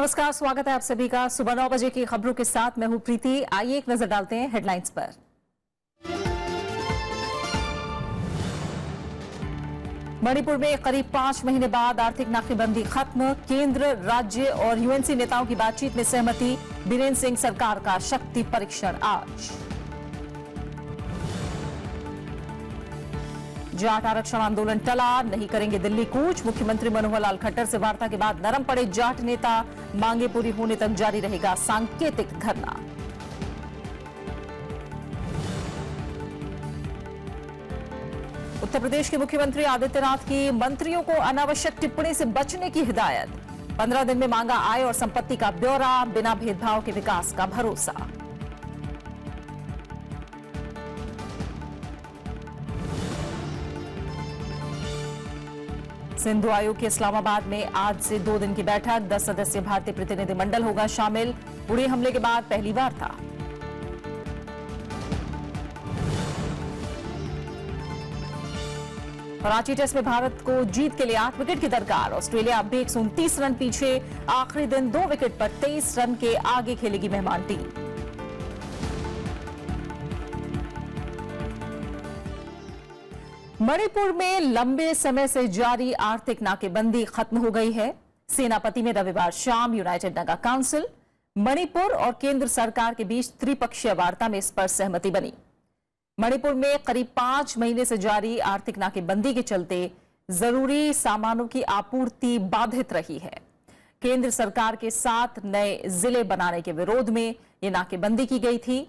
नमस्कार, स्वागत है आप सभी का सुबह 9 बजे की खबरों के साथ। मैं हूं प्रीति। आइए एक नजर डालते हैं हेडलाइंस पर। मणिपुर में करीब 5 महीने बाद आर्थिक नाकेबंदी खत्म। केंद्र, राज्य और यूएनसी नेताओं की बातचीत में सहमति। बीरेन्द्र सिंह सरकार का शक्ति परीक्षण आज। जाट आरक्षण आंदोलन टला, नहीं करेंगे दिल्ली कूच। मुख्यमंत्री मनोहर लाल खट्टर से वार्ता के बाद नरम पड़े जाट नेता। मांगे पूरी होने तक जारी रहेगा सांकेतिक धरना। उत्तर प्रदेश के मुख्यमंत्री आदित्यनाथ की मंत्रियों को अनावश्यक टिप्पणी से बचने की हिदायत। 15 दिन में मांगा आय और संपत्ति का ब्यौरा। बिना भेदभाव के विकास का भरोसा। सिंधु आयोग की इस्लामाबाद में आज से 2 दिन की बैठक। 10 सदस्यीय भारतीय प्रतिनिधिमंडल होगा शामिल। उड़ी हमले के बाद पहली बार था। कराची टेस्ट में भारत को जीत के लिए 8 विकेट की दरकार। ऑस्ट्रेलिया अब भी 129 रन पीछे। आखिरी दिन 2 विकेट पर 23 रन के आगे खेलेगी मेहमान टीम। मणिपुर में लंबे समय से जारी आर्थिक नाकेबंदी खत्म हो गई है। सेनापति में रविवार शाम यूनाइटेड नगा काउंसिल, मणिपुर और केंद्र सरकार के बीच त्रिपक्षीय वार्ता में इस पर सहमति बनी। मणिपुर में करीब 5 महीने से जारी आर्थिक नाकेबंदी के चलते जरूरी सामानों की आपूर्ति बाधित रही है। केंद्र सरकार के 7 नए जिले बनाने के विरोध में ये नाकेबंदी की गई थी।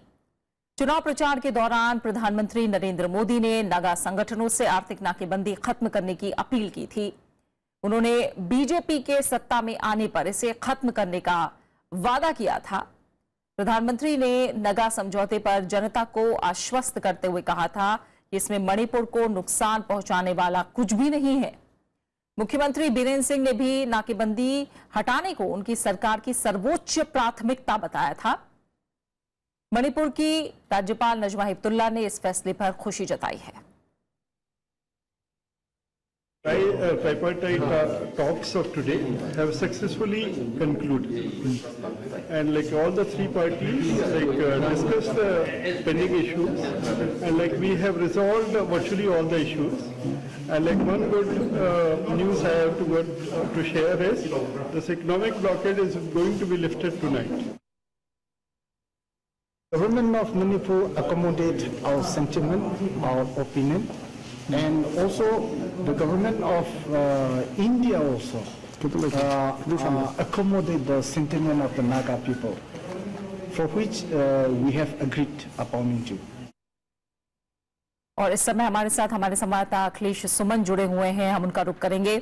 चुनाव प्रचार के दौरान प्रधानमंत्री नरेंद्र मोदी ने नगा संगठनों से आर्थिक नाकेबंदी खत्म करने की अपील की थी। उन्होंने बीजेपी के सत्ता में आने पर इसे खत्म करने का वादा किया था। प्रधानमंत्री ने नगा समझौते पर जनता को आश्वस्त करते हुए कहा था कि इसमें मणिपुर को नुकसान पहुंचाने वाला कुछ भी नहीं है। मुख्यमंत्री बीरेन्द्र सिंह ने भी नाकेबंदी हटाने को उनकी सरकार की सर्वोच्च प्राथमिकता बताया था। मणिपुर की राज्यपाल नजमा हेपतुल्ला ने इस फैसले पर खुशी जताई है। Tripartite talks of today have successfully concluded, and all the 3 parties discussed the pending issues, and we have resolved virtually all the issues. And one good news I have to share is this economic blockade is going to be lifted tonight. The government of Manipur accommodate our sentiment, our opinion, and also the government of India also accommodate the sentiment of the Naga people, for which we have agreed upon to. और इस समय हमारे साथ हमारे संवाददाता अखिलेश सुमन जुड़े हुए हैं, हम उनका रुख करेंगे।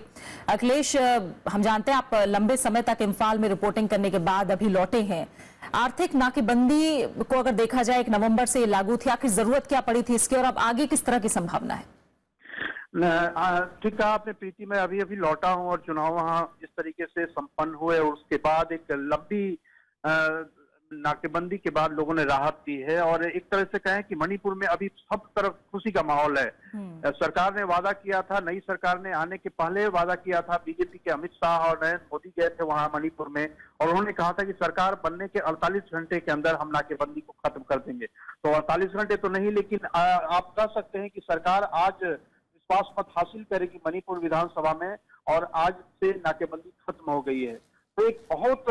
अखिलेश, हम जानते हैं आप लंबे समय तक इम्फाल में रिपोर्टिंग करने के बाद अभी लौटे हैं। आर्थिक नाकेबंदी को अगर देखा जाए 1 नवंबर से लागू थी, आखिर जरूरत क्या पड़ी थी इसकी और अब आगे किस तरह की संभावना है? ठीक कहा आपने प्रीति। मैं अभी लौटा हूं और चुनाव वहां इस तरीके से संपन्न हुए और उसके बाद एक लंबी नाकेबंदी के बाद लोगों ने राहत दी है और एक तरह से कहें कि मणिपुर में अभी सब तरफ खुशी का माहौल है। सरकार ने वादा किया था, नई सरकार ने आने के पहले वादा किया था। बीजेपी के अमित शाह और नरेंद्र मोदी गए थे वहां मणिपुर में और उन्होंने कहा था कि सरकार बनने के 48 घंटे के अंदर हम नाकेबंदी को खत्म कर देंगे। तो 48 घंटे तो नहीं, लेकिन आप कह सकते हैं कि सरकार आज विश्वास मत हासिल करेगी मणिपुर विधानसभा में और आज से नाकेबंदी खत्म हो गई है। तो एक बहुत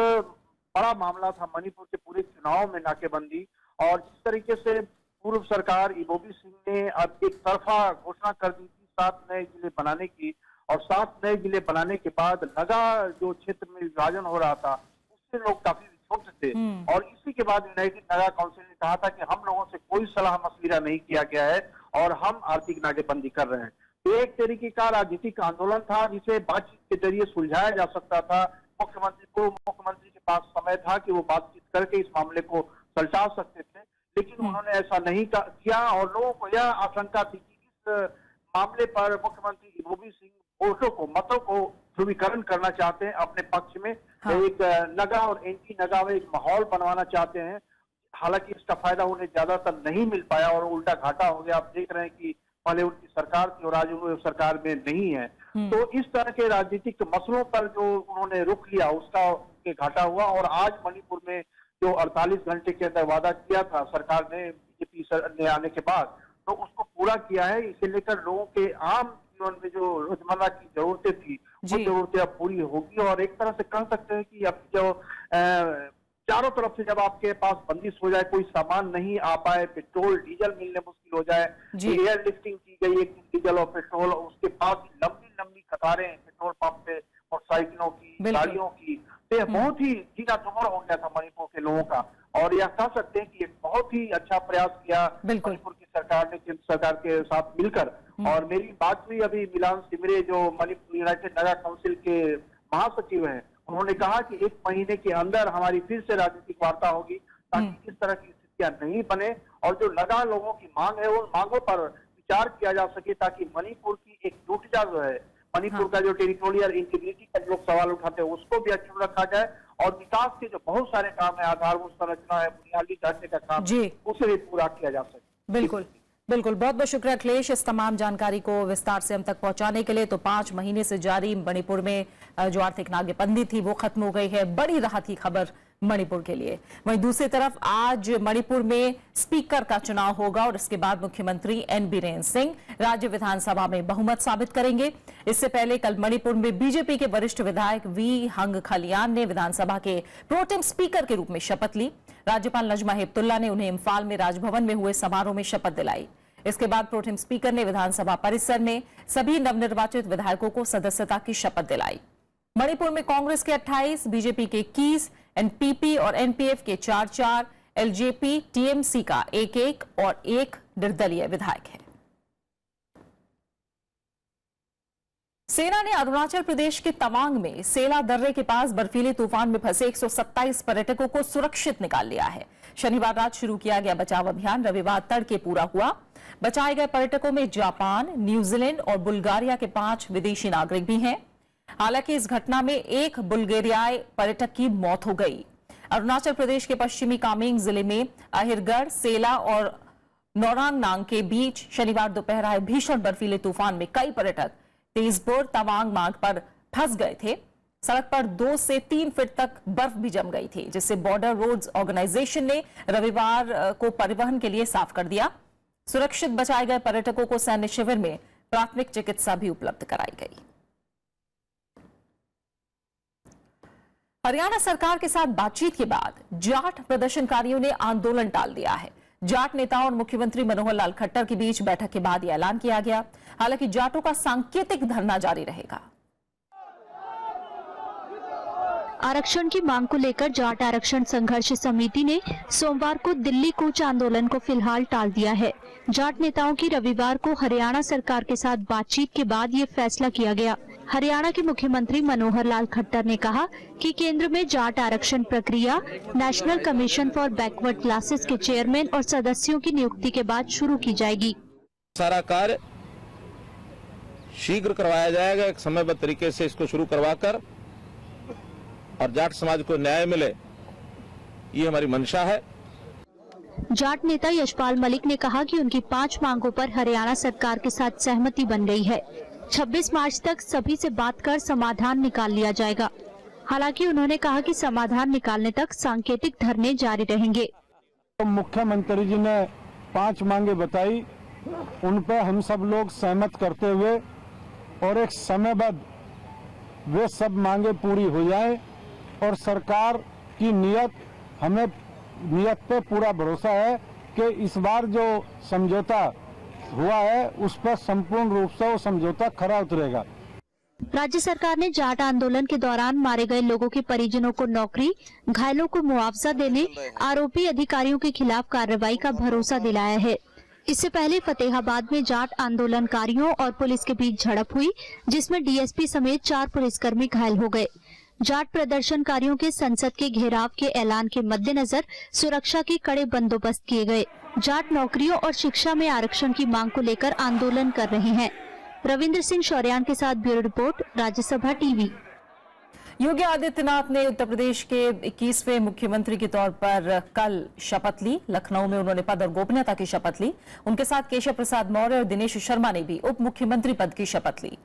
बड़ा मामला था मणिपुर के पूरे चुनाव में नाकेबंदी, और जिस तरीके से पूर्व सरकार इबोबी सिंह ने अब एक तरफा घोषणा कर दी थी 7 नए जिले बनाने की, और 7 नए जिले बनाने के बाद नगा जो क्षेत्र में विभाजन हो रहा था उससे लोग काफी विक्षुब्ध थे। और इसी के बाद यूनाइटेड नगा काउंसिल ने कहा था कि हम लोगों से कोई सलाह मशविरा नहीं किया गया है और हम आर्थिक नाकेबंदी कर रहे हैं। तो एक तरीके का राजनीतिक आंदोलन था जिसे बातचीत के जरिए सुलझाया जा सकता था। मुख्यमंत्री के पास समय था कि वो बातचीत करके इस मामले को सुलझा सकते थे, लेकिन उन्होंने ऐसा नहीं किया और लोगों को यह आशंका थी कि इस मामले पर मुख्यमंत्री इबोबी सिंह मतों को ध्रुवीकरण करना चाहते हैं अपने पक्ष में। एक नगा और एंटी नगा में एक माहौल बनवाना चाहते हैं। हालांकि इसका फायदा उन्हें ज्यादातर नहीं मिल पाया और उल्टा घाटा हो गया। आप देख रहे हैं कि पहले उनकी सरकार थी और आज वो सरकार में नहीं है। तो इस तरह के राजनीतिक मसलों पर जो उन्होंने रुख लिया उसका के घाटा हुआ। और आज मणिपुर में जो 48 घंटे के अंदर वादा किया था सरकार ने, बीजेपी ने आने के बाद, तो उसको पूरा किया है। इसे लेकर लोगों के आम जीवन में जो रोजमर्रा की जरूरतें थी वो जरूरतें अब पूरी होगी। और एक तरह से कह सकते हैं कि अब जो चारों तरफ से जब आपके पास बंदिश हो जाए, कोई सामान नहीं आ पाए, पेट्रोल डीजल मिलने मुश्किल हो जाए, एयर लिफ्टिंग की गई एक डीजल और पेट्रोल, उसके बाद लंबी लंबी कतारें पेट्रोल पंप पे मोटरसाइकिलों की, गाड़ियों की, तो बहुत ही जीना जोहर हो गया था मणिपुर के लोगों का। और यह कह सकते हैं कि एक बहुत ही अच्छा प्रयास किया मणिपुर की सरकार ने केंद्र सरकार के साथ मिलकर। और मेरी बात हुई अभी मिलान सिमरे जो मणिपुर यूनाइटेड नगा काउंसिल के महासचिव हैं, उन्होंने कहा कि 1 महीने के अंदर हमारी फिर से राजनीतिक वार्ता होगी ताकि इस तरह की स्थितियां नहीं बने और जो नगा लोगों की मांग है उन मांगों पर विचार किया जा सके, ताकि मणिपुर की एकजुटता जो है, मणिपुर का जो टेरिटोरियल इंटीग्रिटी का लोग सवाल उठाते हैं उसको भी अक्षुण्ण रखा जाए और विकास के जो बहुत सारे काम है, आधारभूत संरचना है, बुनियादी ढांचे का काम, उसे भी पूरा किया जा सके। बिल्कुल बिल्कुल, बहुत बहुत शुक्रिया अखिलेश इस तमाम जानकारी को विस्तार से हम तक पहुंचाने के लिए। तो 5 महीने से जारी मणिपुर में जो आर्थिक नाकेबंदी थी वो खत्म हो गई है, बड़ी राहत की खबर मणिपुर के लिए। वहीं दूसरी तरफ आज मणिपुर में स्पीकर का चुनाव होगा और इसके बाद मुख्यमंत्री एन बीरेन सिंह राज्य विधानसभा में बहुमत साबित करेंगे। इससे पहले कल मणिपुर में बीजेपी के वरिष्ठ विधायक वी हंग खलियान ने विधानसभा के प्रोटेम स्पीकर के रूप में शपथ ली। राज्यपाल नजमा हेपतुल्ला ने उन्हें इम्फाल में राजभवन में हुए समारोह में शपथ दिलाई। इसके बाद प्रोटेम स्पीकर ने विधानसभा परिसर में सभी नवनिर्वाचित विधायकों को सदस्यता की शपथ दिलाई। मणिपुर में कांग्रेस के 28, बीजेपी के 21, एनपीपी और एनपीएफ के 4-4, एलजेपी, टीएमसी का 1-1 और 1 निर्दलीय विधायक है। सेना ने अरुणाचल प्रदेश के तवांग में सेला दर्रे के पास बर्फीले तूफान में फंसे 127 पर्यटकों को सुरक्षित निकाल लिया है। शनिवार रात शुरू किया गया बचाव अभियान रविवार तड़के पूरा हुआ। बचाए गए पर्यटकों में जापान, न्यूजीलैंड और बुल्गारिया के 5 विदेशी नागरिक भी हैं। हालांकि इस घटना में एक बुल्गारियाई पर्यटक की मौत हो गई। अरुणाचल प्रदेश के पश्चिमी कामेंग जिले में अहिरगढ़, सेला और नौरांगनांग के बीच शनिवार दोपहर आए भीषण बर्फीले तूफान में कई पर्यटक तेजपुर तवांग मार्ग पर फंस गए थे। सड़क पर 2 से 3 फीट तक बर्फ भी जम गई थी, जिससे बॉर्डर रोड्स ऑर्गेनाइजेशन ने रविवार को परिवहन के लिए साफ कर दिया। सुरक्षित बचाए गए पर्यटकों को सैन्य शिविर में प्राथमिक चिकित्सा भी उपलब्ध कराई गई। हरियाणा सरकार के साथ बातचीत के बाद जाट प्रदर्शनकारियों ने आंदोलन टाल दिया है। जाट नेताओं और मुख्यमंत्री मनोहर लाल खट्टर के बीच बैठक के बाद यह ऐलान किया गया। हालांकि जाटों का सांकेतिक धरना जारी रहेगा। आरक्षण की मांग को लेकर जाट आरक्षण संघर्ष समिति ने सोमवार को दिल्ली कूच आंदोलन को फिलहाल टाल दिया है। जाट नेताओं की रविवार को हरियाणा सरकार के साथ बातचीत के बाद ये फैसला किया गया। हरियाणा के मुख्यमंत्री मनोहर लाल खट्टर ने कहा कि केंद्र में जाट आरक्षण प्रक्रिया national commission for backward classes के चेयरमैन और सदस्यों की नियुक्ति के बाद शुरू की जाएगी। सारा कार्य शीघ्र करवाया जाएगा, एक समयबद्ध तरीके से इसको शुरू करवाकर और जाट समाज को न्याय मिले, ये हमारी मंशा है। जाट नेता यशपाल मलिक ने कहा कि उनकी 5 मांगों पर हरियाणा सरकार के साथ सहमति बन गई है। 26 मार्च तक सभी से बात कर समाधान निकाल लिया जाएगा। हालांकि उन्होंने कहा कि समाधान निकालने तक सांकेतिक धरने जारी रहेंगे। मुख्यमंत्री जी ने 5 मांगे बताई, उन पर हम सब लोग सहमत करते हुए और एक समयबद्ध वे सब मांगे पूरी हो जाए और सरकार की नीयत पे पूरा भरोसा है कि इस बार जो समझौता हुआ है उस पर संपूर्ण रूप से वो समझौता खरा उतरेगा। राज्य सरकार ने जाट आंदोलन के दौरान मारे गए लोगों के परिजनों को नौकरी, घायलों को मुआवजा देने, आरोपी अधिकारियों के खिलाफ कार्रवाई का भरोसा दिलाया है। इससे पहले फतेहाबाद में जाट आंदोलनकारियों और पुलिस के बीच झड़प हुई, जिसमें डीएसपी समेत 4 पुलिसकर्मी घायल हो गए। जाट प्रदर्शनकारियों के संसद के घेराव के ऐलान के मद्देनजर सुरक्षा के कड़े बंदोबस्त किए गए। जाट नौकरियों और शिक्षा में आरक्षण की मांग को लेकर आंदोलन कर रहे हैं। रविंद्र सिंह शौर्यान के साथ bureau report, Rajya Sabha TV. Yogi Adityanath ने उत्तर प्रदेश के 21वें मुख्यमंत्री के तौर पर कल शपथ ली। लखनऊ में उन्होंने पद और गोपनीयता की शपथ ली। उनके साथ केशव प्रसाद मौर्य और दिनेश शर्मा ने भी उप मुख्यमंत्री पद की शपथ ली।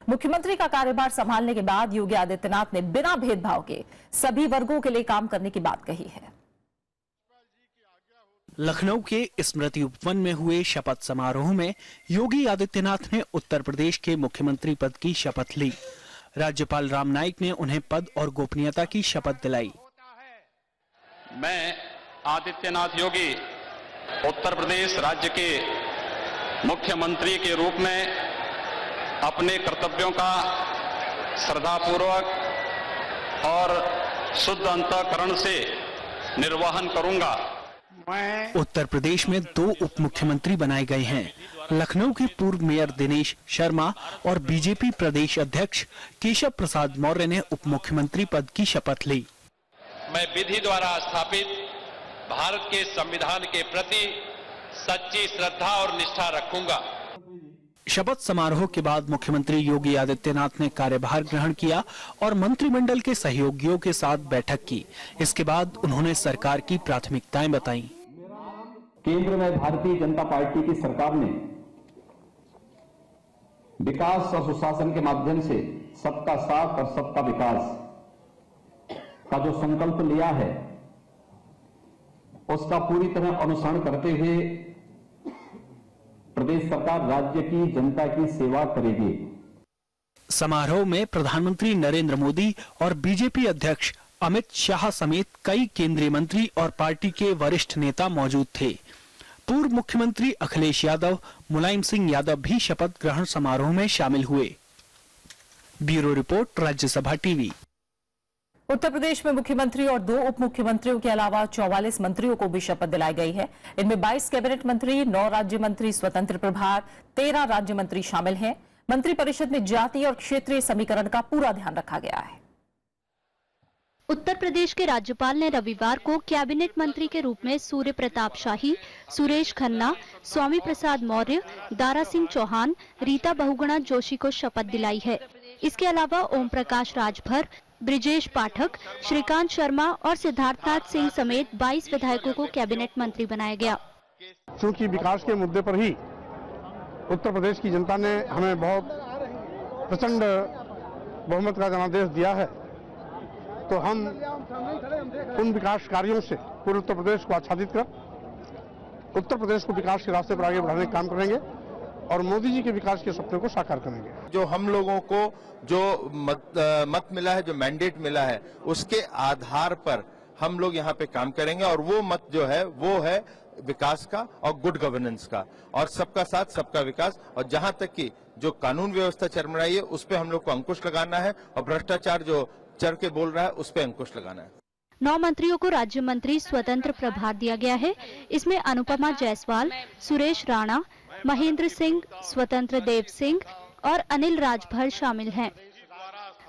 मुख्यमंत्री का कार्यभार संभालने के बाद योगी आदित्यनाथ ने बिना भेदभाव के सभी वर्गों के लिए काम करने की बात कही है। लखनऊ के स्मृति उपवन में हुए शपथ समारोह में योगी आदित्यनाथ ने उत्तर प्रदेश के मुख्यमंत्री पद की शपथ ली। राज्यपाल राम नाईक ने उन्हें पद और गोपनीयता की शपथ दिलाई। मैं आदित्यनाथ योगी उत्तर प्रदेश राज्य के मुख्यमंत्री के रूप में अपने कर्तव्यों का श्रद्धापूर्वक और शुद्ध अंतःकरण से निर्वहन करूंगा। उत्तर प्रदेश में 2 उप मुख्यमंत्री बनाए गए हैं। लखनऊ के पूर्व मेयर दिनेश शर्मा और बीजेपी प्रदेश अध्यक्ष केशव प्रसाद मौर्य ने उप मुख्यमंत्री पद की शपथ ली। मैं विधि द्वारा स्थापित भारत के संविधान के प्रति सच्ची श्रद्धा और निष्ठा रखूंगा। शपथ समारोह के बाद मुख्यमंत्री योगी आदित्यनाथ ने कार्यभार ग्रहण किया और मंत्रिमंडल के सहयोगियों के साथ बैठक की। इसके बाद उन्होंने सरकार की प्राथमिकताएं बताई। केंद्र में भारतीय जनता पार्टी की सरकार ने विकास और सुशासन के माध्यम से सबका साथ और सबका विकास का जो संकल्प लिया है उसका पूरी तरह अनुसरण करते हुए प्रदेश सरकार राज्य की जनता की सेवा करेगी। समारोह में प्रधानमंत्री नरेंद्र मोदी और बीजेपी अध्यक्ष अमित शाह समेत कई केंद्रीय मंत्री और पार्टी के वरिष्ठ नेता मौजूद थे। पूर्व मुख्यमंत्री अखिलेश यादव, मुलायम सिंह यादव भी शपथ ग्रहण समारोह में शामिल हुए। Bureau report, Rajya Sabha TV. Uttar Pradesh में मुख्यमंत्री और 2 उप मुख्यमंत्रियों के अलावा 44 मंत्रियों को भी शपथ दिलाई गई है। इनमें 22 कैबिनेट मंत्री, 9 राज्य मंत्री स्वतंत्र प्रभार, 13 राज्य मंत्री शामिल हैं। मंत्रिपरिषद में जातीय और क्षेत्रीय समीकरण का पूरा ध्यान रखा गया है। उत्तर प्रदेश के राज्यपाल ने रविवार को कैबिनेट मंत्री के रूप में सूर्य प्रताप शाही, सुरेश खन्ना, स्वामी प्रसाद मौर्य, दारा सिंह चौहान, रीता बहुगुणा जोशी को शपथ दिलाई है। इसके अलावा ओम प्रकाश राजभर, ब्रिजेश पाठक, श्रीकांत शर्मा और सिद्धार्थनाथ सिंह समेत 22 विधायकों को कैबिनेट मंत्री बनाया गया। चूंकि विकास के मुद्दे पर ही उत्तर प्रदेश की जनता ने हमें बहुत प्रचंड बहुमत का जनादेश दिया है, तो हम उन विकास कार्यों से पूरे उत्तर प्रदेश को आच्छादित कर उत्तर प्रदेश को विकास के रास्ते पर आगे बढ़ाने का काम करेंगे और मोदी जी के विकास के सपने को साकार करेंगे। जो हम लोगों को जो मत मिला है, जो मैंडेट मिला है, उसके आधार पर हम लोग यहाँ पे काम करेंगे और वो मत जो है वो है विकास का और गुड गवर्नेंस का और सबका साथ सबका विकास। और जहाँ तक कि जो कानून व्यवस्था चरमराई है उस पर हम लोग को अंकुश लगाना है और भ्रष्टाचार जो चढ़ के बोल रहा है उस पर अंकुश लगाना है। 9 मंत्रियों को राज्य मंत्री स्वतंत्र प्रभार दिया गया है। इसमें अनुपमा जायसवाल, सुरेश राणा, महेंद्र सिंह, स्वतंत्र देव सिंह और अनिल राजभर शामिल हैं।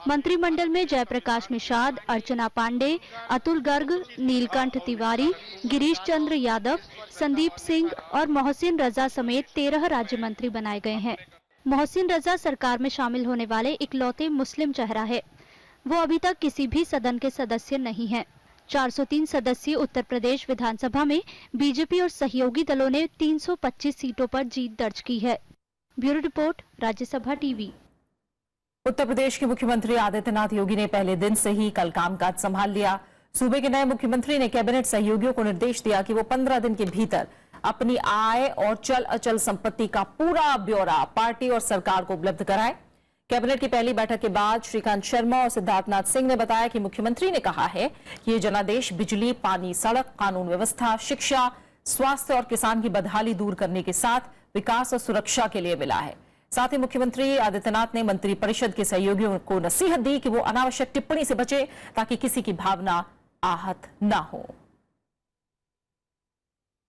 मंत्रिमंडल में जयप्रकाश निषाद, अर्चना पांडे, अतुल गर्ग, नीलकंठ तिवारी, गिरीश चंद्र यादव, संदीप सिंह और मोहसिन रजा समेत 13 राज्य मंत्री बनाए गए हैं। मोहसिन रजा सरकार में शामिल होने वाले इकलौते मुस्लिम चेहरा है। वो अभी तक किसी भी सदन के सदस्य नहीं हैं। 403 सदस्यीय उत्तर प्रदेश विधानसभा में बीजेपी और सहयोगी दलों ने 325 सीटों पर जीत दर्ज की है। Bureau report, Rajya Sabha TV. Uttar Pradesh के मुख्यमंत्री आदित्यनाथ योगी ने पहले दिन से ही कल कामकाज संभाल लिया। सूबे के नए मुख्यमंत्री ने कैबिनेट सहयोगियों को निर्देश दिया कि वो 15 दिन के भीतर अपनी आय और चल अचल संपत्ति का पूरा ब्यौरा पार्टी और सरकार को उपलब्ध कराएं। कैबिनेट की पहली बैठक के बाद श्रीकांत शर्मा और सिद्धार्थनाथ सिंह ने बताया कि मुख्यमंत्री ने कहा है कि ये जनादेश बिजली, पानी, सड़क, कानून व्यवस्था, शिक्षा, स्वास्थ्य और किसान की बदहाली दूर करने के साथ विकास और सुरक्षा के लिए मिला है। साथ ही मुख्यमंत्री आदित्यनाथ ने मंत्रिपरिषद के सहयोगियों को नसीहत दी कि वो अनावश्यक टिप्पणी से बचे ताकि किसी की भावना आहत न हो।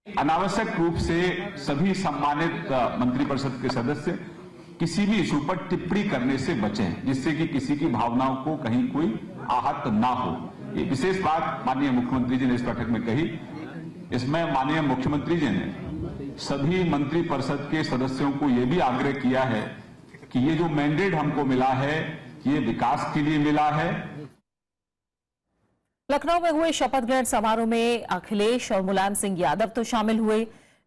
अनावश्यक रूप से सभी सम्मानित मंत्रिपरिषद के सदस्य किसी भी इशू पर टिप्पणी करने से बचें, जिससे कि किसी की भावनाओं को कहीं कोई आहत ना हो। ये विशेष बात माननीय मुख्यमंत्री जी ने इस बैठक में कही। इसमें माननीय मुख्यमंत्री जी ने सभी मंत्रिपरिषद के सदस्यों को यह भी आग्रह किया है कि ये जो मैंडेट हमको मिला है ये विकास के लिए मिला है। लखनऊ में हुए शपथ ग्रहण समारोह में अखिलेश और मुलायम सिंह यादव तो शामिल हुए,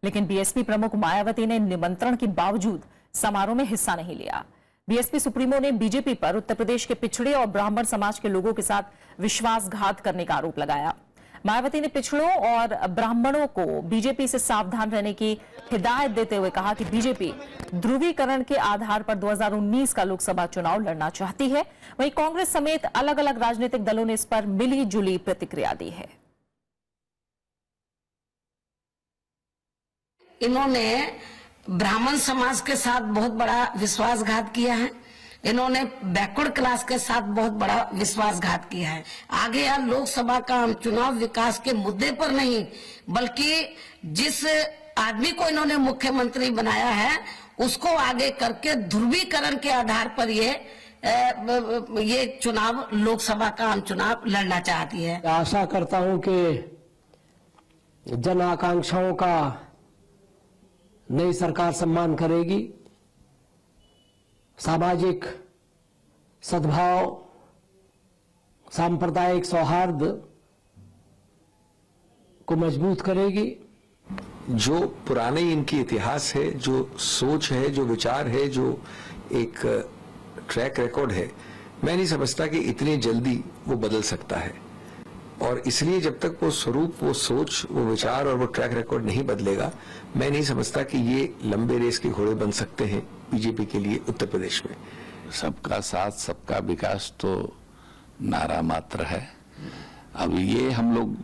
लेकिन बीएसपी प्रमुख मायावती ने निमंत्रण के बावजूद समारोह में हिस्सा नहीं लिया। बीएसपी सुप्रीमो ने बीजेपी पर उत्तर प्रदेश के पिछड़े और ब्राह्मण समाज के लोगों के साथ विश्वासघात करने का आरोप लगाया। मायावती ने पिछड़ों और ब्राह्मणों को बीजेपी से सावधान रहने की हिदायत देते हुए कहा कि बीजेपी ध्रुवीकरण के आधार पर 2019 का लोकसभा चुनाव लड़ना चाहती है। वहीं कांग्रेस समेत अलग अलग राजनीतिक दलों ने इस पर मिली जुली प्रतिक्रिया दी है। इन्होंने ब्राह्मण समाज के साथ बहुत बड़ा विश्वासघात किया है। इन्होंने बैकवर्ड क्लास के साथ बहुत बड़ा विश्वासघात किया है। आगे यह लोकसभा का चुनाव विकास के मुद्दे पर नहीं, बल्कि जिस आदमी को इन्होंने मुख्यमंत्री बनाया है उसको आगे करके ध्रुवीकरण के आधार पर ये चुनाव, लोकसभा का आम चुनाव लड़ना चाहती है। आशा करता हूं कि जन आकांक्षाओं का नई सरकार सम्मान करेगी, सामाजिक सद्भाव, सांप्रदायिक सौहार्द को मजबूत करेगी। जो पुराने इनकी इतिहास है, जो सोच है, जो विचार है, जो एक ट्रैक रिकॉर्ड है, मैं नहीं समझता कि इतनी जल्दी वो बदल सकता है। और इसलिए जब तक वो स्वरूप, वो सोच, वो विचार और वो ट्रैक रिकॉर्ड नहीं बदलेगा, मैं नहीं समझता कि ये लंबे रेस के घोड़े बन सकते हैं बीजेपी के लिए उत्तर प्रदेश में। सबका साथ सबका विकास तो नारा मात्र है। अब ये हम लोग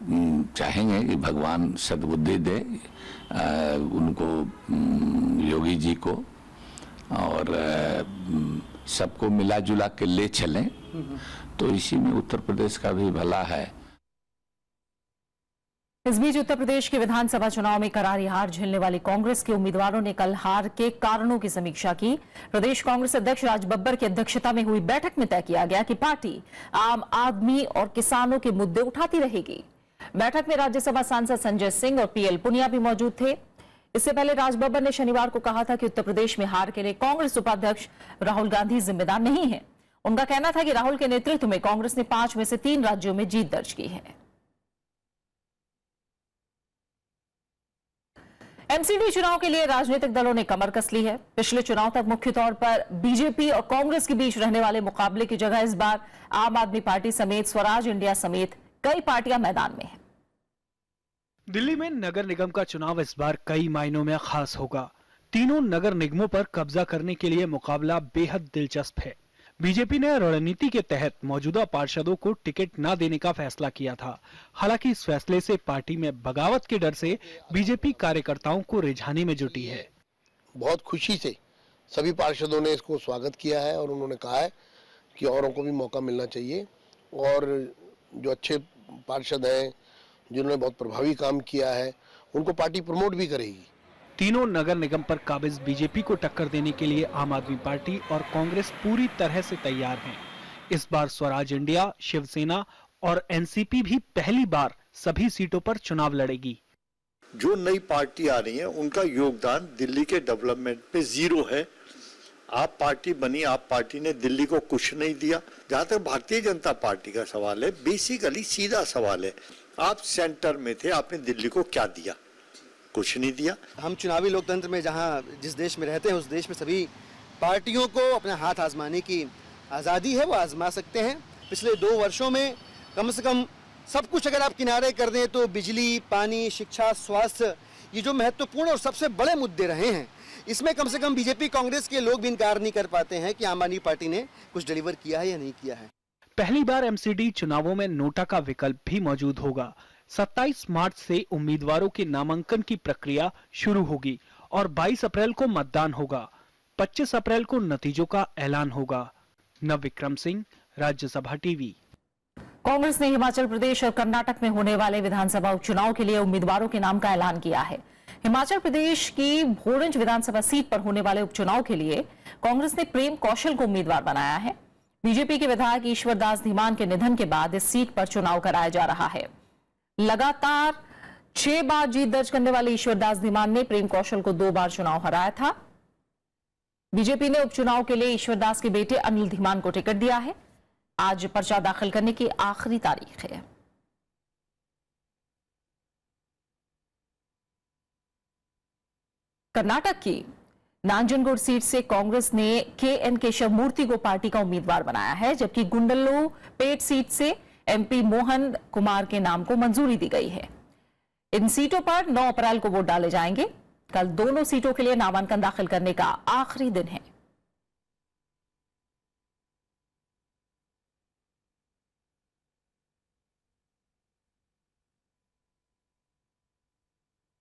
चाहेंगे कि भगवान सद्बुद्धि दे उनको, योगी जी को, और सबको मिला जुला के ले चलें, तो इसी में उत्तर प्रदेश का भी भला है। इस बीच उत्तर प्रदेश के विधानसभा चुनाव में करारी हार झेलने वाली कांग्रेस के उम्मीदवारों ने कल हार के कारणों की समीक्षा की। प्रदेश कांग्रेस अध्यक्ष राज बब्बर की अध्यक्षता में हुई बैठक में तय किया गया कि पार्टी आम आदमी और किसानों के मुद्दे उठाती रहेगी। बैठक में राज्यसभा सांसद संजय सिंह और पीएल पुनिया भी मौजूद थे। इससे पहले राज बब्बर ने शनिवार को कहा था कि उत्तर प्रदेश में हार के लिए कांग्रेस उपाध्यक्ष राहुल गांधी जिम्मेदार नहीं है। उनका कहना था कि राहुल के नेतृत्व में कांग्रेस ने 5 में से 3 राज्यों में जीत दर्ज की है। एमसीडी चुनाव के लिए राजनीतिक दलों ने कमर कस ली है। पिछले चुनाव तक मुख्य तौर पर बीजेपी और कांग्रेस के बीच रहने वाले मुकाबले की जगह इस बार आम आदमी पार्टी समेत स्वराज इंडिया समेत कई पार्टियां मैदान में हैं। दिल्ली में नगर निगम का चुनाव इस बार कई मायनों में खास होगा। तीनों नगर निगमों पर कब्जा करने के लिए मुकाबला बेहद दिलचस्प है। बीजेपी ने रणनीति के तहत मौजूदा पार्षदों को टिकट न देने का फैसला किया था। हालांकि इस फैसले से पार्टी में बगावत के डर से बीजेपी कार्यकर्ताओं को रिझाने में जुटी है। बहुत खुशी से सभी पार्षदों ने इसको स्वागत किया है और उन्होंने कहा है कि औरों को भी मौका मिलना चाहिए, और जो अच्छे पार्षद हैं, जिन्होंने बहुत प्रभावी काम किया है, उनको पार्टी प्रमोट भी करेगी। तीनों नगर निगम पर काबिज बीजेपी को टक्कर देने के लिए आम आदमी पार्टी और कांग्रेस पूरी तरह से तैयार हैं। इस बार स्वराज इंडिया, शिवसेना और एनसीपी भी पहली बार सभी सीटों पर चुनाव लड़ेगी। जो नई पार्टी आ रही है उनका योगदान दिल्ली के डेवलपमेंट पे 0 है। आप पार्टी बनी, आप पार्टी ने दिल्ली को कुछ नहीं दिया। जहां तक भारतीय जनता पार्टी का सवाल है, बेसिकली सीधा सवाल है, आप सेंटर में थे, आपने दिल्ली को क्या दिया? कुछ नहीं दिया। हम चुनावी लोकतंत्र में जिस देश में रहते हैं, उस देश में सभी पार्टियों को अपना हाथ आजमाने की आज़ादी है, वो आजमा सकते हैं। पिछले 2 वर्षों में कम से कम सब कुछ अगर आप किनारे कर दें तो बिजली, पानी, शिक्षा, स्वास्थ्य, ये जो महत्वपूर्ण और सबसे बड़े मुद्दे रहे हैं, इसमें कम से कम बीजेपी कांग्रेस के लोग भी इनकार नहीं कर पाते हैं कि आम आदमी पार्टी ने कुछ डिलीवर किया है या नहीं किया है। पहली बार एमसीडी चुनावों में नोटा का विकल्प भी मौजूद होगा। 27 मार्च से उम्मीदवारों के नामांकन की प्रक्रिया शुरू होगी और 22 अप्रैल को मतदान होगा। 25 अप्रैल को नतीजों का ऐलान होगा। नवविक्रम सिंह, राज्यसभा टीवी। कांग्रेस ने हिमाचल प्रदेश और कर्नाटक में होने वाले विधानसभा उपचुनाव के लिए उम्मीदवारों के नाम का ऐलान किया है। हिमाचल प्रदेश की भोरंज विधानसभा सीट पर होने वाले उपचुनाव के लिए कांग्रेस ने प्रेम कौशल को उम्मीदवार बनाया है। बीजेपी के विधायक ईश्वर दास धीमान के निधन के बाद इस सीट पर चुनाव कराया जा रहा है। लगातार 6 बार जीत दर्ज करने वाले ईश्वर दास धीमान ने प्रेम कौशल को 2 बार चुनाव हराया था। बीजेपी ने उपचुनाव के लिए ईश्वर दास के बेटे अनिल धीमान को टिकट दिया है। आज पर्चा दाखिल करने की आखिरी तारीख है। कर्नाटक की नांजनगुड़ सीट से कांग्रेस ने KN केशव मूर्ति को पार्टी का उम्मीदवार बनाया है, जबकि गुंडलुपेट सीट से MP मोहन कुमार के नाम को मंजूरी दी गई है। इन सीटों पर 9 अप्रैल को वोट डाले जाएंगे। कल दोनों सीटों के लिए नामांकन दाखिल करने का आखिरी दिन है।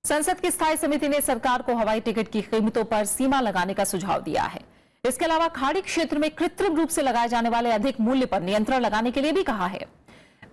संसद की स्थायी समिति ने सरकार को हवाई टिकट की कीमतों पर सीमा लगाने का सुझाव दिया है। इसके अलावा खाड़ी क्षेत्र में कृत्रिम रूप से लगाए जाने वाले अधिक मूल्य पर नियंत्रण लगाने के लिए भी कहा है।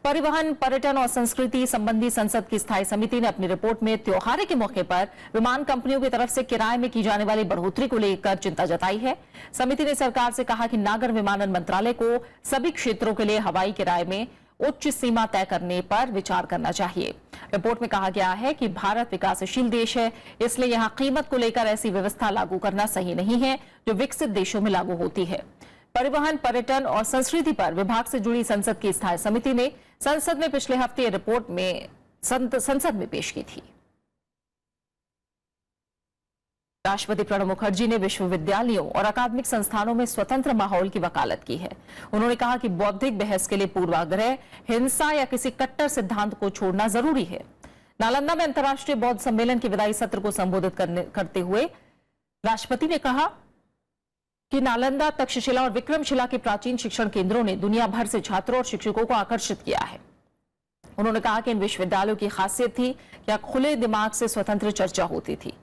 परिवहन, पर्यटन और संस्कृति संबंधी संसद की स्थायी समिति ने अपनी रिपोर्ट में त्योहार के मौके पर विमान कंपनियों की तरफ से किराए में की जाने वाली बढ़ोतरी को लेकर चिंता जताई है। समिति ने सरकार से कहा कि नागर विमानन मंत्रालय को सभी क्षेत्रों के लिए हवाई किराए में उच्च सीमा तय करने पर विचार करना चाहिए। रिपोर्ट में कहा गया है कि भारत विकासशील देश है, इसलिए यहां कीमत को लेकर ऐसी व्यवस्था लागू करना सही नहीं है जो विकसित देशों में लागू होती है। परिवहन, पर्यटन और संस्कृति पर विभाग से जुड़ी संसद की स्थायी समिति ने संसद में पिछले हफ्ते रिपोर्ट में संसद में पेश की थी। राष्ट्रपति प्रणब मुखर्जी ने विश्वविद्यालयों और अकादमिक संस्थानों में स्वतंत्र माहौल की वकालत की है। उन्होंने कहा कि बौद्धिक बहस के लिए पूर्वाग्रह, हिंसा या किसी कट्टर सिद्धांत को छोड़ना जरूरी है। नालंदा में अंतर्राष्ट्रीय बौद्ध सम्मेलन के विदाई सत्र को संबोधित करते हुए राष्ट्रपति ने कहा कि नालंदा, तक्षशिला और विक्रमशिला के प्राचीन शिक्षण केंद्रों ने दुनिया भर से छात्रों और शिक्षकों को आकर्षित किया है। उन्होंने कहा कि इन विश्वविद्यालयों की खासियत थी कि खुले दिमाग से स्वतंत्र चर्चा होती थी।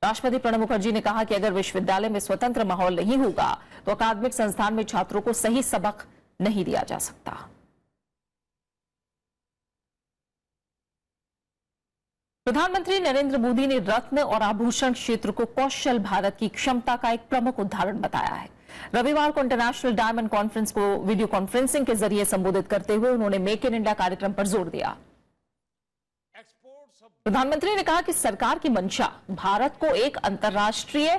राष्ट्रपति प्रणब मुखर्जी ने कहा कि अगर विश्वविद्यालय में स्वतंत्र माहौल नहीं होगा तो अकादमिक संस्थान में छात्रों को सही सबक नहीं दिया जा सकता। प्रधानमंत्री नरेंद्र मोदी ने रत्न और आभूषण क्षेत्र को कौशल भारत की क्षमता का एक प्रमुख उदाहरण बताया है। रविवार को इंटरनेशनल डायमंड कॉन्फ्रेंस को वीडियो कॉन्फ्रेंसिंग के जरिए संबोधित करते हुए उन्होंने मेक इन इंडिया कार्यक्रम पर जोर दिया। प्रधानमंत्री ने कहा कि सरकार की मंशा भारत को एक अंतर्राष्ट्रीय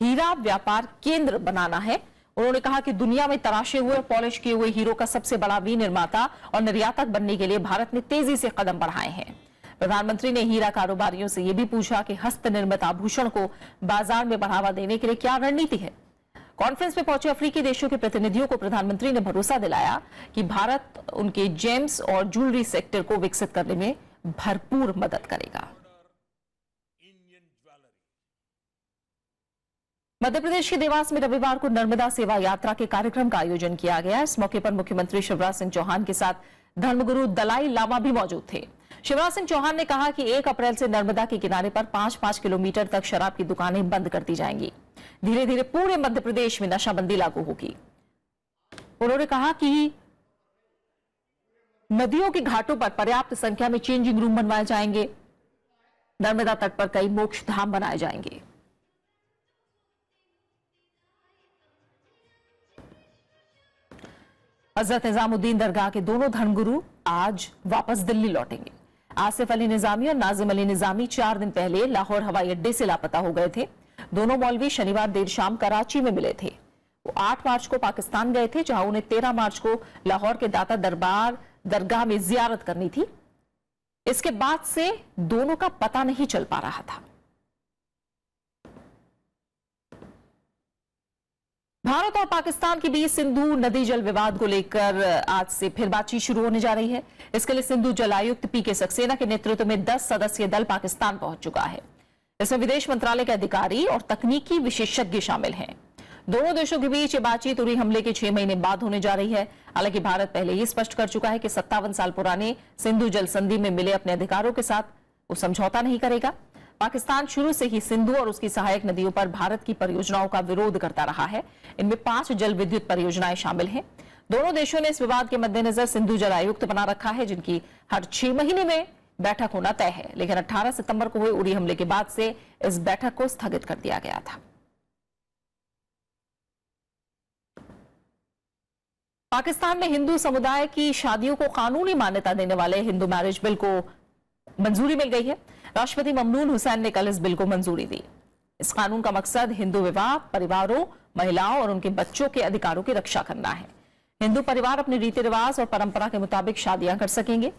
हीरा व्यापार केंद्र बनाना है। उन्होंने कहा कि दुनिया में तराशे हुए और पॉलिश किए हुए हीरो का सबसे बड़ा विनिर्माता और निर्यातक बनने के लिए भारत ने तेजी से कदम बढ़ाए हैं। प्रधानमंत्री ने हीरा कारोबारियों से यह भी पूछा कि हस्त निर्मित आभूषण को बाजार में बढ़ावा देने के लिए क्या रणनीति है। कॉन्फ्रेंस में पहुंचे अफ्रीकी देशों के प्रतिनिधियों को प्रधानमंत्री ने भरोसा दिलाया कि भारत उनके जेम्स और ज्वेलरी सेक्टर को विकसित करने में भरपूर मदद करेगा। मध्य प्रदेश के देवास में रविवार को नर्मदा सेवा यात्रा के कार्यक्रम का आयोजन किया गया। इस मौके पर मुख्यमंत्री शिवराज सिंह चौहान के साथ धर्मगुरु दलाई लामा भी मौजूद थे। शिवराज सिंह चौहान ने कहा कि 1 अप्रैल से नर्मदा के किनारे पर 5-5 किलोमीटर तक शराब की दुकानें बंद कर दी जाएंगी। धीरे धीरे पूरे मध्य प्रदेश में नशाबंदी लागू होगी। उन्होंने कहा कि नदियों के घाटों पर पर्याप्त संख्या में चेंजिंग रूम बनवाए जाएंगे। नर्मदा तट पर कई मोक्ष धाम बनाए जाएंगे। हजरत निजामुद्दीन दरगाह के दोनों धर्मगुरु आज वापस दिल्ली लौटेंगे। आसिफ अली निजामी और नाजिम अली निजामी 4 दिन पहले लाहौर हवाई अड्डे से लापता हो गए थे। दोनों मौलवी शनिवार देर शाम कराची में मिले थे। वो 8 मार्च को पाकिस्तान गए थे, जहां उन्हें 13 मार्च को लाहौर के दाता दरबार दरगाह में जियारत करनी थी। इसके बाद से दोनों का पता नहीं चल पा रहा था। भारत और पाकिस्तान के बीच सिंधु नदी जल विवाद को लेकर आज से फिर बातचीत शुरू होने जा रही है। इसके लिए सिंधु जल आयुक्त पीके सक्सेना के नेतृत्व में 10 सदस्यीय दल पाकिस्तान पहुंच चुका है। इसमें विदेश मंत्रालय के अधिकारी और तकनीकी विशेषज्ञ शामिल हैं। दोनों देशों के बीच ये बातचीत उरी हमले के 6 महीने बाद होने जा रही है। हालांकि भारत पहले ही स्पष्ट कर चुका है कि 57 साल पुराने सिंधु जल संधि में मिले अपने अधिकारों के साथ वो समझौता नहीं करेगा। पाकिस्तान शुरू से ही सिंधु और उसकी सहायक नदियों पर भारत की परियोजनाओं का विरोध करता रहा है। इनमें 5 जल विद्युत परियोजनाएं शामिल हैं। दोनों देशों ने इस विवाद के मद्देनजर सिंधु जल आयुक्त बना रखा है, जिनकी हर 6 महीने में बैठक होना तय है। लेकिन 18 सितंबर को हुए उरी हमले के बाद से इस बैठक को स्थगित कर दिया गया था। पाकिस्तान में हिंदू समुदाय की शादियों को कानूनी मान्यता देने वाले हिंदू मैरिज बिल को मंजूरी मिल गई है। राष्ट्रपति ममनून हुसैन ने कल इस बिल को मंजूरी दी। इस कानून का मकसद हिंदू विवाह, परिवारों, महिलाओं और उनके बच्चों के अधिकारों की रक्षा करना है। हिंदू परिवार अपने रीति रिवाज और परंपरा के मुताबिक शादियां कर सकेंगे।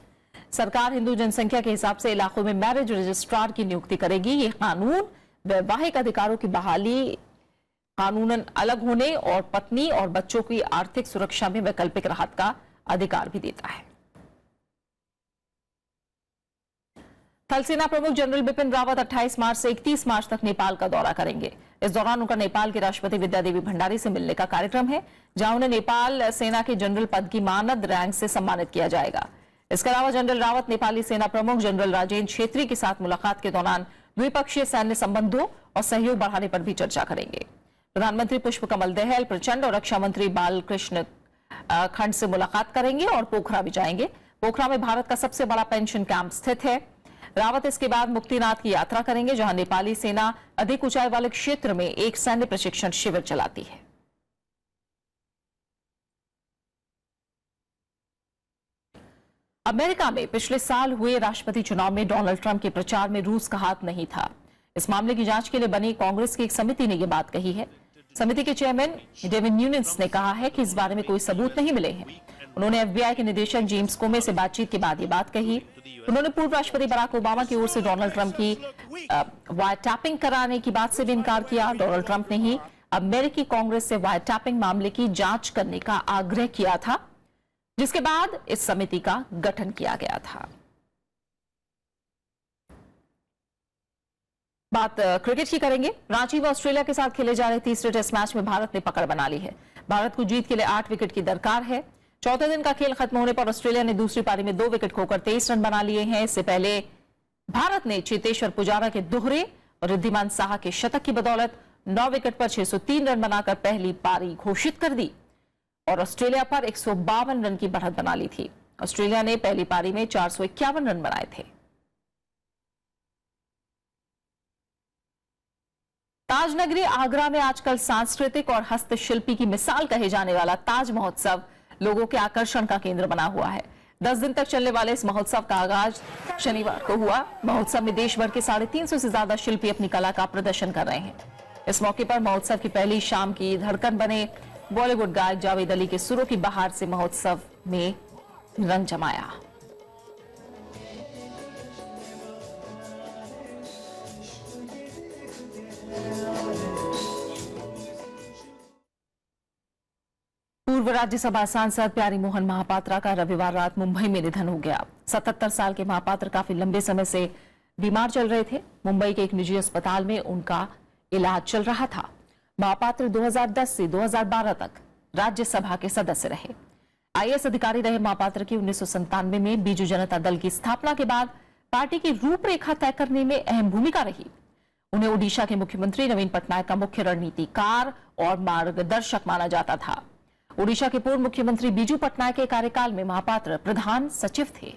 सरकार हिंदू जनसंख्या के हिसाब से इलाकों में मैरिज रजिस्ट्रार की नियुक्ति करेगी। ये कानून वैवाहिक अधिकारों की बहाली कानूनन अलग होने और पत्नी और बच्चों की आर्थिक सुरक्षा में वैकल्पिक राहत का अधिकार भी देता है। थल सेना प्रमुख जनरल बिपिन रावत 28 मार्च से 31 मार्च तक नेपाल का दौरा करेंगे। इस दौरान उनका नेपाल के राष्ट्रपति विद्यादेवी भंडारी से मिलने का कार्यक्रम है, जहां उन्हें नेपाल सेना के जनरल पद की मानद रैंक से सम्मानित किया जाएगा। इसके अलावा जनरल रावत नेपाली सेना प्रमुख जनरल राजेंद्र छेत्री के साथ मुलाकात के दौरान द्विपक्षीय सैन्य संबंधों और सहयोग बढ़ाने पर भी चर्चा करेंगे। प्रधानमंत्री पुष्प कमल दहल, प्रचंड और रक्षा मंत्री बालकृष्ण खंड से मुलाकात करेंगे और पोखरा भी जाएंगे। पोखरा में भारत का सबसे बड़ा पेंशन कैंप स्थित है। रावत इसके बाद मुक्तिनाथ की यात्रा करेंगे, जहां नेपाली सेना अधिक ऊंचाई वाले क्षेत्र में एक सैन्य प्रशिक्षण शिविर चलाती है। अमेरिका में पिछले साल हुए राष्ट्रपति चुनाव में डोनाल्ड ट्रंप के प्रचार में रूस का हाथ नहीं था। इस मामले की जांच के लिए बनी कांग्रेस की एक समिति ने यह बात कही है। समिति के चेयरमैन डेविड न्यूनेंस ने कहा है कि इस बारे में कोई सबूत नहीं मिले हैं। उन्होंने एफबीआई के निदेशक जेम्स कोमे से बातचीत के बाद ये बात कही। उन्होंने पूर्व राष्ट्रपति बराक ओबामा की ओर से डोनाल्ड ट्रंप की वायर टैपिंग कराने की बात से भी इनकार किया। डोनाल्ड ट्रंप ने ही अमेरिकी कांग्रेस से वायर टैपिंग मामले की जांच करने का आग्रह किया था, जिसके बाद इस समिति का गठन किया गया था। बात क्रिकेट की करेंगे। रांची में ऑस्ट्रेलिया के साथ खेले जा रहे तीसरे टेस्ट मैच में भारत ने पकड़ बना ली है। भारत को जीत के लिए 8 विकेट की दरकार है। चौथे दिन का खेल खत्म होने पर ऑस्ट्रेलिया ने दूसरी पारी में 2 विकेट खोकर 23 रन बना लिए हैं। इससे पहले भारत ने चेतेश्वर पुजारा के दोहरे और रिद्धिमान साहा के शतक की बदौलत 9 विकेट पर 603 रन बनाकर पहली पारी घोषित कर दी और ऑस्ट्रेलिया पर 152 रन की बढ़त बना ली थी। ऑस्ट्रेलिया ने पहली पारी में 451 रन बनाए थे। ताजनगरी आगरा में आजकल सांस्कृतिक और हस्तशिल्पी की मिसाल कहे जाने वाला ताज महोत्सव लोगों के आकर्षण का केंद्र बना हुआ है। 10 दिन तक चलने वाले इस महोत्सव का आगाज शनिवार को हुआ। महोत्सव में देश भर के 350 से ज्यादा शिल्पी अपनी कला का प्रदर्शन कर रहे हैं। इस मौके पर महोत्सव की पहली शाम की धड़कन बने बॉलीवुड गायक जावेद अली के सुरों की बहार से महोत्सव में रंग जमाया। पूर्व राज्यसभा सांसद प्यारी मोहन महापात्रा का रविवार रात मुंबई में निधन हो गया। 77 साल के महापात्र काफी लंबे समय से बीमार चल रहे थे। मुंबई के एक निजी अस्पताल में उनका इलाज चल रहा था। महापात्र 2010 से 2012 तक राज्यसभा के सदस्य रहे। आईएएस अधिकारी रहे महापात्र की 1997 में बीजू जनता दल की स्थापना के बाद पार्टी की रूपरेखा तय करने में अहम भूमिका रही। उन्हें ओडिशा के मुख्यमंत्री नवीन पटनायक का मुख्य रणनीतिकार और मार्गदर्शक माना जाता था। ओडिशा के पूर्व मुख्यमंत्री बीजू पटनायक के कार्यकाल में महापात्र प्रधान सचिव थे।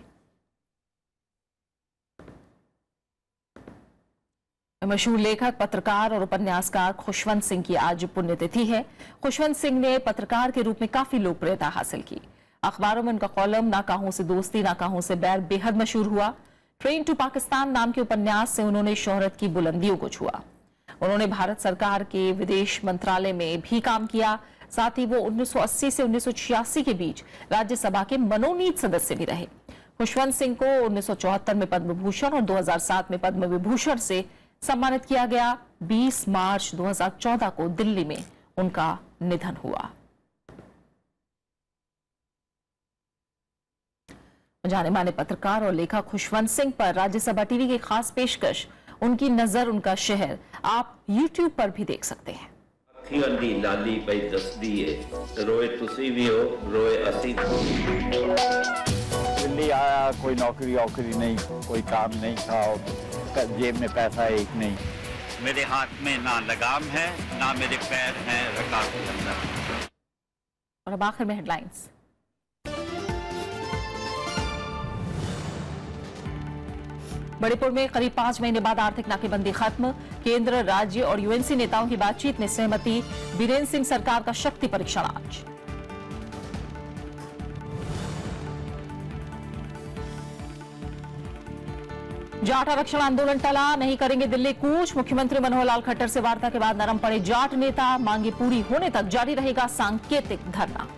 मशहूर लेखक, पत्रकार और उपन्यासकार खुशवंत सिंह की आज पुण्यतिथि है। खुशवंत सिंह ने पत्रकार के रूप में काफी लोकप्रियता हासिल की। अखबारों में उनका कॉलम ना काहों से दोस्ती ना काहों से बैर बेहद मशहूर हुआ। ट्रेन टू पाकिस्तान नाम के उपन्यास से उन्होंने शोहरत की बुलंदियों को छुआ। उन्होंने भारत सरकार के विदेश मंत्रालय में भी काम किया। साथ ही वो 1980 से 1986 के बीच राज्यसभा के मनोनीत सदस्य भी रहे। खुशवंत सिंह को 1974 में पद्म भूषण और 2007 में पद्म विभूषण से सम्मानित किया गया। 20 मार्च 2014 को दिल्ली में उनका निधन हुआ। जाने माने पत्रकार और लेखक खुशवंत सिंह पर राज्यसभा टीवी की खास पेशकश उनकी नजर उनका शहर आप YouTube पर भी देख सकते हैं। लाली पई दसदी है रोए तुसी भी हो रोए असी। दिल्ली आया, कोई नौकरी वोकरी नहीं, कोई काम नहीं था, जेब में पैसा एक नहीं। मेरे हाथ में ना लगाम है ना मेरे पैर हैं रकाब के अंदर। और अब आखिर में हेडलाइंस। मणिपुर में करीब 5 महीने बाद आर्थिक नाकेबंदी खत्म। केंद्र, राज्य और यूएनसी नेताओं की बातचीत में सहमति। बीरेंद्र सिंह सरकार का शक्ति परीक्षण आज। जाट आरक्षण आंदोलन टला, नहीं करेंगे दिल्ली कूच। मुख्यमंत्री मनोहर लाल खट्टर से वार्ता के बाद नरम पड़े जाट नेता। मांगे पूरी होने तक जारी रहेगा सांकेतिक धरना।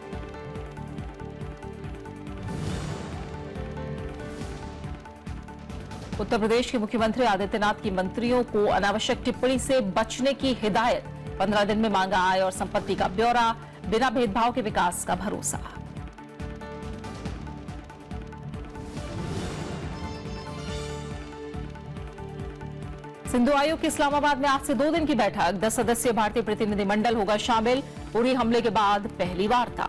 उत्तर प्रदेश के मुख्यमंत्री आदित्यनाथ की मंत्रियों को अनावश्यक टिप्पणी से बचने की हिदायत। 15 दिन में मांगा आय और संपत्ति का ब्यौरा, बिना भेदभाव के विकास का भरोसा। सिंधु आयोग की इस्लामाबाद में आज से 2 दिन की बैठक, 10 सदस्यीय भारतीय प्रतिनिधिमंडल होगा शामिल। उरी हमले के बाद पहली वार्ता।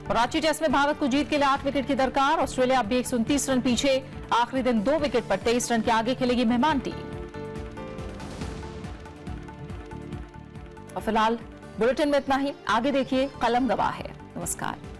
रांची टेस्ट में भारत को जीत के लिए 8 विकेट की दरकार। ऑस्ट्रेलिया अब भी 129 रन पीछे, आखिरी दिन 2 विकेट पर 23 रन के आगे खेलेगी मेहमान टीम। और फिलहाल बुलेटिन में इतना ही। आगे देखिए कलम गवाह है। नमस्कार।